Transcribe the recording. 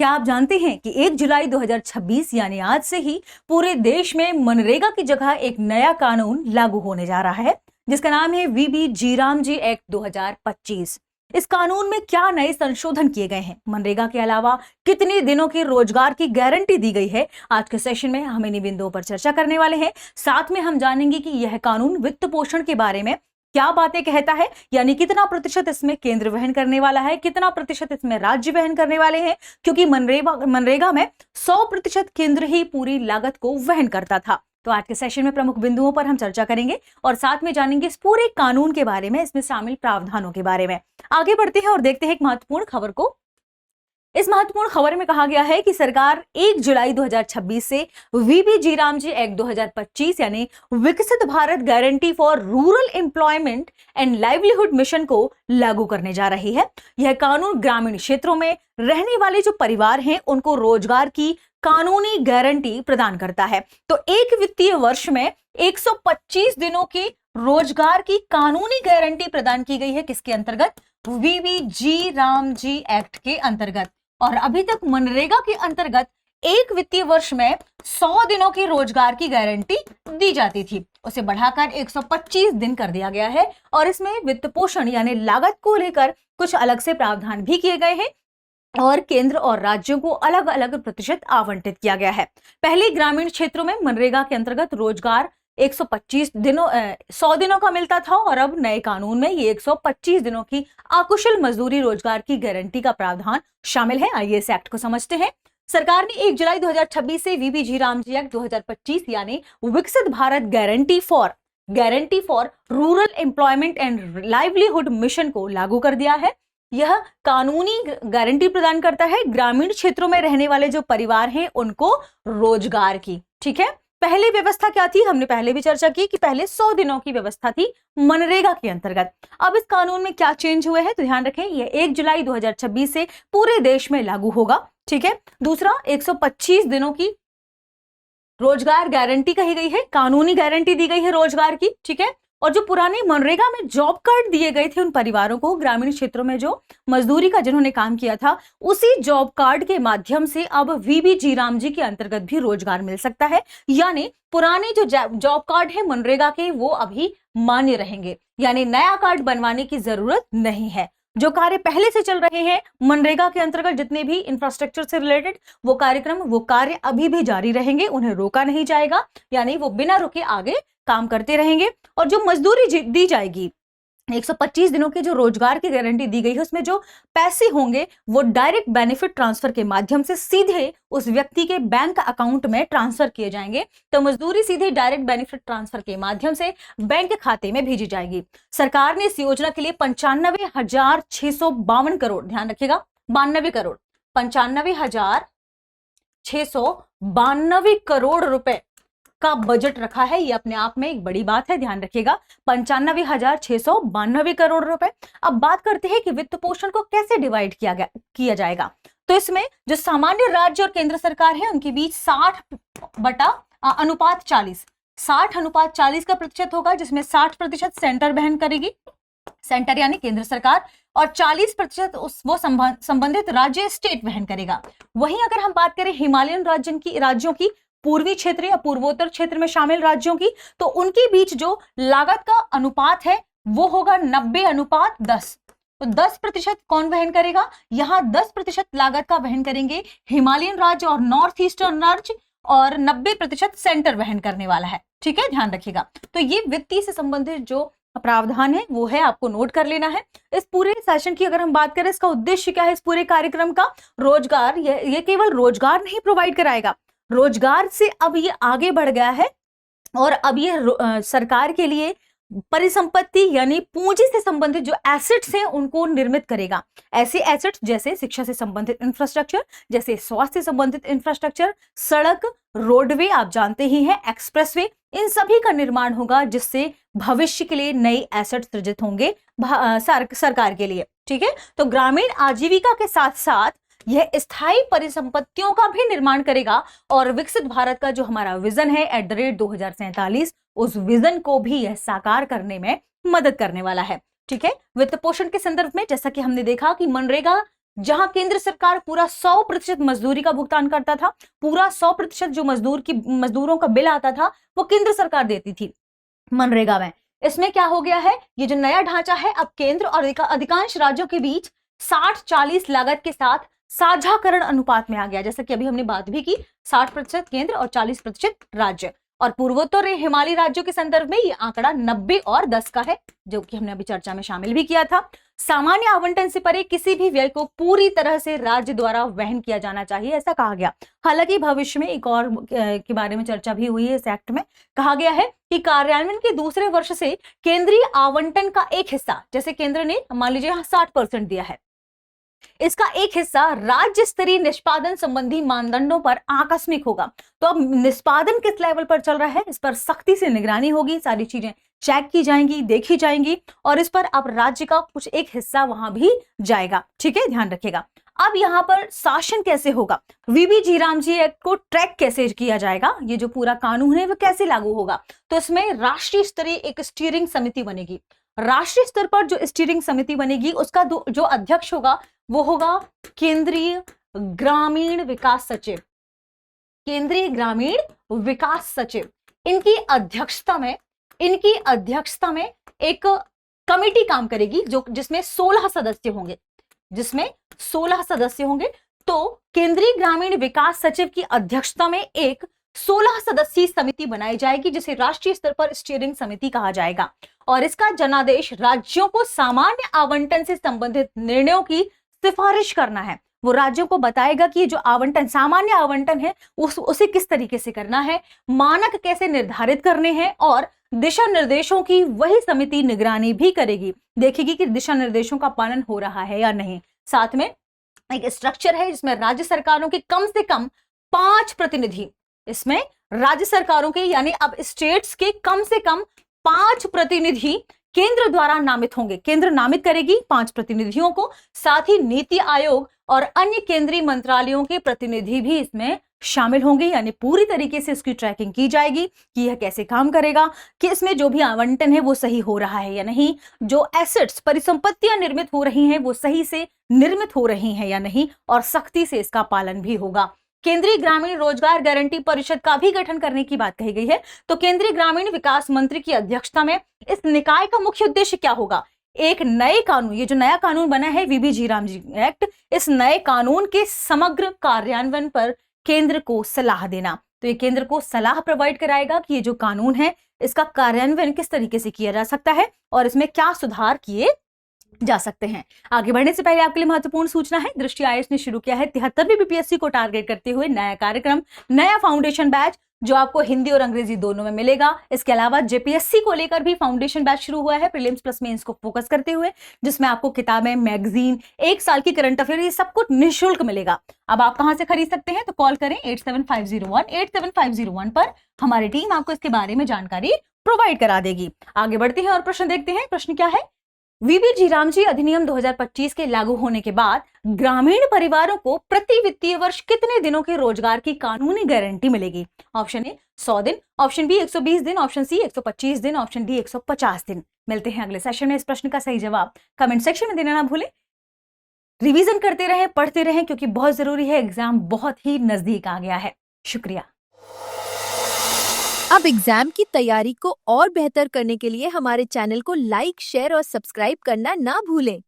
क्या आप जानते हैं कि 1 जुलाई 2026 यानी आज से ही पूरे देश में मनरेगा की जगह एक नया कानून लागू होने जा रहा है, जिसका नाम है वीबी जीराम जी एक्ट 2025। इस कानून में क्या नए संशोधन किए गए हैं, मनरेगा के अलावा कितने दिनों के रोजगार की गारंटी दी गई है, आज के सेशन में हम इन्हीं बिंदुओं पर चर्चा करने वाले हैं। साथ में हम जानेंगे कि यह कानून वित्त पोषण के बारे में क्या बातें कहता है, यानी कितना प्रतिशत इसमें केंद्र वहन करने वाला है, कितना प्रतिशत इसमें राज्य वहन करने वाले हैं, क्योंकि मनरेगा में 100% केंद्र ही पूरी लागत को वहन करता था। तो आज के सेशन में प्रमुख बिंदुओं पर हम चर्चा करेंगे और साथ में जानेंगे इस पूरे कानून के बारे में, इसमें शामिल प्रावधानों के बारे में। आगे बढ़ते हैं और देखते हैं एक महत्वपूर्ण खबर को। इस महत्वपूर्ण खबर में कहा गया है कि सरकार 1 जुलाई 2026 से वीबी जीराम जी एक्ट 2025 यानी विकसित Bharat guarantee for rural employment and livelihood mission को लागू करने जा रही है। यह कानून ग्रामीण क्षेत्रों में रहने वाले जो परिवार हैं उनको रोजगार की कानूनी गारंटी प्रदान करता है। तो एक वित्तीय वर्ष में 125 दिनों की रोजगार की कानूनी गारंटी प्रदान की गई है। किसके अंतर्गत? वीबी जीराम जी एक्ट के अंतर्गत। और अभी तक मनरेगा के अंतर्गत एक वित्तीय वर्ष में 100 दिनों की रोजगार की गारंटी दी जाती थी, उसे बढ़ाकर 125 दिन कर दिया गया है। और इसमें वित्त पोषण यानी लागत को लेकर कुछ अलग से प्रावधान भी किए गए हैं और केंद्र और राज्यों को अलग अलग प्रतिशत आवंटित किया गया है। पहले ग्रामीण क्षेत्रों में मनरेगा के अंतर्गत रोजगार 100 दिनों का मिलता था और अब नए कानून में ये 125 दिनों की अकुशल मजदूरी रोजगार की गारंटी का प्रावधान शामिल है। आइए इस एक्ट को समझते हैं। सरकार ने 1 जुलाई 2026 से वीबी जीराम जी एक्ट 2025 यानी विकसित Bharat guarantee for rural employment and livelihood mission को लागू कर दिया है। यह कानूनी गारंटी प्रदान करता है ग्रामीण क्षेत्रों में रहने वाले जो परिवार हैं उनको रोजगार की। ठीक है, पहले व्यवस्था क्या थी? हमने पहले भी चर्चा की कि पहले 100 दिनों की व्यवस्था थी मनरेगा के अंतर्गत। अब इस कानून में क्या चेंज हुए हैं तो ध्यान रखें, यह 1 जुलाई 2026 से पूरे देश में लागू होगा। ठीक है, दूसरा 125 दिनों की रोजगार गारंटी कही गई है, कानूनी गारंटी दी गई है रोजगार की। ठीक है, और जो पुराने मनरेगा में जॉब कार्ड दिए गए थे उन परिवारों को, ग्रामीण क्षेत्रों में जो मजदूरी का जिन्होंने काम किया था, उसी जॉब कार्ड के माध्यम से अब वीबी जीराम जी के अंतर्गत भी रोजगार मिल सकता है। यानी पुराने जो जॉब कार्ड है मनरेगा के वो अभी मान्य रहेंगे, यानी नया कार्ड बनवाने की जरूरत नहीं है। जो कार्य पहले से चल रहे हैं मनरेगा के अंतर्गत, जितने भी इंफ्रास्ट्रक्चर से रिलेटेड वो कार्य अभी भी जारी रहेंगे, उन्हें रोका नहीं जाएगा, यानी वो बिना रुके आगे काम करते रहेंगे। और जो मजदूरी दी जाएगी, 125 दिनों की जो रोजगार की गारंटी दी गई है, उसमें जो पैसे होंगे वो डायरेक्ट बेनिफिट ट्रांसफर के माध्यम से सीधे उस व्यक्ति के बैंक अकाउंट में ट्रांसफर किए जाएंगे। तो मजदूरी सीधे डायरेक्ट बेनिफिट ट्रांसफर के माध्यम से बैंक खाते में भेजी जाएगी। सरकार ने इस योजना के लिए 95,652 करोड़, ध्यान रखिएगा 92 करोड़, 95,692 करोड़ रुपए का बजट रखा है। ये अपने आप में एक बड़ी बात है, ध्यान रखिएगा 95,692 करोड़ रुपए। अब बात करते हैं कि वित्त पोषण को कैसे डिवाइड किया जाएगा। तो इसमें जो सामान्य राज्य और केंद्र सरकार है उनके बीच 60/40 का प्रतिशत होगा, जिसमें 60% सेंटर वहन करेगी, सेंटर यानी केंद्र सरकार, और 40% वो संबंधित राज्य स्टेट वहन करेगा। वहीं अगर हम बात करें हिमालयन राज्यों की, पूर्वी क्षेत्र या पूर्वोत्तर क्षेत्र में शामिल राज्यों की, तो उनके बीच जो लागत का अनुपात है वो होगा 90/10। तो 10% कौन वहन करेगा? यहाँ 10% लागत का वहन करेंगे हिमालयन राज्य और नॉर्थ ईस्टर्न राज्य, और 90% सेंटर वहन करने वाला है। ठीक है, ध्यान रखिएगा। तो ये वित्तीय से संबंधित जो प्रावधान है वो है, आपको नोट कर लेना है। इस पूरे सेशन की अगर हम बात करें, इसका उद्देश्य क्या है इस पूरे कार्यक्रम का? रोजगार, ये केवल रोजगार नहीं प्रोवाइड कराएगा, रोजगार से अब ये आगे बढ़ गया है और अब ये सरकार के लिए परिसंपत्ति यानी पूंजी से संबंधित जो एसेट्स हैं उनको निर्मित करेगा। ऐसे एसेट्स जैसे शिक्षा से संबंधित इंफ्रास्ट्रक्चर, जैसे स्वास्थ्य से संबंधित इंफ्रास्ट्रक्चर, सड़क, रोडवे, आप जानते ही हैं, एक्सप्रेसवे, इन सभी का निर्माण होगा, जिससे भविष्य के लिए नई एसेट सृजित होंगे सरकार के लिए। ठीक है, तो ग्रामीण आजीविका के साथ साथ यह स्थायी परिसंपत्तियों का भी निर्माण करेगा और विकसित भारत का जो हमारा विजन है @2047, उस विजन को भी यह साकार करने में मदद करने वाला है। ठीक है, वित्त पोषण के संदर्भ में जैसा कि हमने देखा कि मनरेगा जहां केंद्र सरकार पूरा 100% मजदूरी का भुगतान करता था, पूरा 100% जो मजदूरों का बिल आता था वो केंद्र सरकार देती थी मनरेगा में। इसमें क्या हो गया है, ये जो नया ढांचा है अब केंद्र और अधिकांश राज्यों के बीच 60-40 लागत के साथ साझाकरण अनुपात में आ गया। जैसा कि अभी हमने बात भी की, 60% केंद्र और 40% राज्य। और पूर्वोत्तर हिमालयी राज्यों के संदर्भ में ये आंकड़ा 90 और 10 का है, जो कि हमने अभी चर्चा में शामिल भी किया था। सामान्य आवंटन से परे किसी भी व्यय को पूरी तरह से राज्य द्वारा वहन किया जाना चाहिए, ऐसा कहा गया। हालांकि भविष्य में एक और के बारे में चर्चा भी हुई है। इस एक्ट में कहा गया है कि कार्यान्वयन के दूसरे वर्ष से केंद्रीय आवंटन का एक हिस्सा, जैसे केंद्र ने मान लीजिए 60% दिया है, इसका एक हिस्सा राज्य स्तरीय निष्पादन संबंधी मानदंडों पर आकस्मिक होगा। तो अब निष्पादन किस लेवल पर चल रहा है, इस पर सख्ती से निगरानी होगी, सारी चीजें चेक की जाएंगी, देखी जाएंगी, और इस पर अब राज्य का कुछ एक हिस्सा वहां भी जाएगा। ठीक है, ध्यान रखिएगा। अब यहाँ पर शासन कैसे होगा, वीबी जीराम जी एक्ट को ट्रैक कैसे किया जाएगा, ये जो पूरा कानून है वो कैसे लागू होगा। तो इसमें राष्ट्रीय स्तरीय एक स्टीयरिंग समिति बनेगी। राष्ट्रीय स्तर पर जो स्टीयरिंग समिति बनेगी उसका जो अध्यक्ष होगा वो होगा केंद्रीय ग्रामीण विकास सचिव। केंद्रीय ग्रामीण विकास सचिव, इनकी अध्यक्षता में एक कमेटी काम करेगी जिसमें 16 सदस्य होंगे। तो केंद्रीय ग्रामीण विकास सचिव की अध्यक्षता में एक 16 सदस्यीय समिति बनाई जाएगी, जिसे राष्ट्रीय स्तर पर स्टीयरिंग समिति कहा जाएगा। और इसका जनादेश राज्यों को सामान्य आवंटन से संबंधित निर्णयों की सिफारिश करना है। वो राज्यों को बताएगा कि जो आवंटन, सामान्य आवंटन है उसे किस तरीके से करना है, मानक कैसे निर्धारित करने हैं, और दिशा निर्देशों की वही समिति निगरानी भी करेगी, देखेगी कि दिशा निर्देशों का पालन हो रहा है या नहीं। साथ में एक स्ट्रक्चर है जिसमें राज्य सरकारों के कम से कम 5 प्रतिनिधि, इसमें राज्य सरकारों के यानी अब स्टेट्स के कम से कम 5 प्रतिनिधि केंद्र द्वारा नामित होंगे। केंद्र नामित करेगी 5 प्रतिनिधियों को। साथ ही नीति आयोग और अन्य केंद्रीय मंत्रालयों के प्रतिनिधि भी इसमें शामिल होंगे, यानी पूरी तरीके से इसकी ट्रैकिंग की जाएगी कि यह कैसे काम करेगा, कि इसमें जो भी आवंटन है वो सही हो रहा है या नहीं, जो एसेट्स परिसंपत्तियां निर्मित हो रही हैं वो सही से निर्मित हो रही हैं या नहीं, और सख्ती से इसका पालन भी होगा। केंद्रीय ग्रामीण रोजगार गारंटी परिषद का भी गठन करने की बात कही गई है। तो केंद्रीय ग्रामीण विकास मंत्री की अध्यक्षता में इस निकाय का मुख्य उद्देश्य क्या होगा, एक नए कानून, ये जो नया कानून बना है वीबी जीराम जी एक्ट, इस नए कानून के समग्र कार्यान्वयन पर केंद्र को सलाह देना। तो ये केंद्र को सलाह प्रोवाइड कराएगा कि ये जो कानून है इसका कार्यान्वयन किस तरीके से किया जा सकता है और इसमें क्या सुधार किए जा सकते हैं। आगे बढ़ने से पहले आपके लिए महत्वपूर्ण सूचना है, दृष्टि आईएएस ने शुरू किया है 73वीं बीपीएससी को टारगेट करते हुए नया कार्यक्रम, नया फाउंडेशन बैच, जो आपको हिंदी और अंग्रेजी दोनों में मिलेगा। इसके अलावा जेपीएससी को लेकर भी फाउंडेशन बैच शुरू हुआ है, प्रीलिम्स प्लस मेंस को फोकस करते हुए, जिसमें आपको किताबें, मैगजीन, 1 साल की करंट अफेयर, ये सब कुछ निःशुल्क मिलेगा। अब आप कहां से खरीद सकते हैं, तो कॉल करें 8750187501 पर, हमारी टीम आपको इसके बारे में जानकारी प्रोवाइड करा देगी। आगे बढ़ते हैं और प्रश्न देखते हैं। प्रश्न क्या है, वीबी जीराम जी अधिनियम 2025 के लागू होने के बाद ग्रामीण परिवारों को प्रति वित्तीय वर्ष कितने दिनों के रोजगार की कानूनी गारंटी मिलेगी। ऑप्शन ए 100 दिन, ऑप्शन बी 120 दिन, ऑप्शन सी 125 दिन, ऑप्शन डी 150 दिन। मिलते हैं अगले सेशन में। इस प्रश्न का सही जवाब कमेंट सेक्शन में देना ना भूलें। रिवीजन करते रहें, पढ़ते रहें, क्योंकि बहुत जरूरी है, एग्जाम बहुत ही नजदीक आ गया है। शुक्रिया। अब एग्जाम की तैयारी को और बेहतर करने के लिए हमारे चैनल को लाइक, शेयर और सब्सक्राइब करना ना भूलें।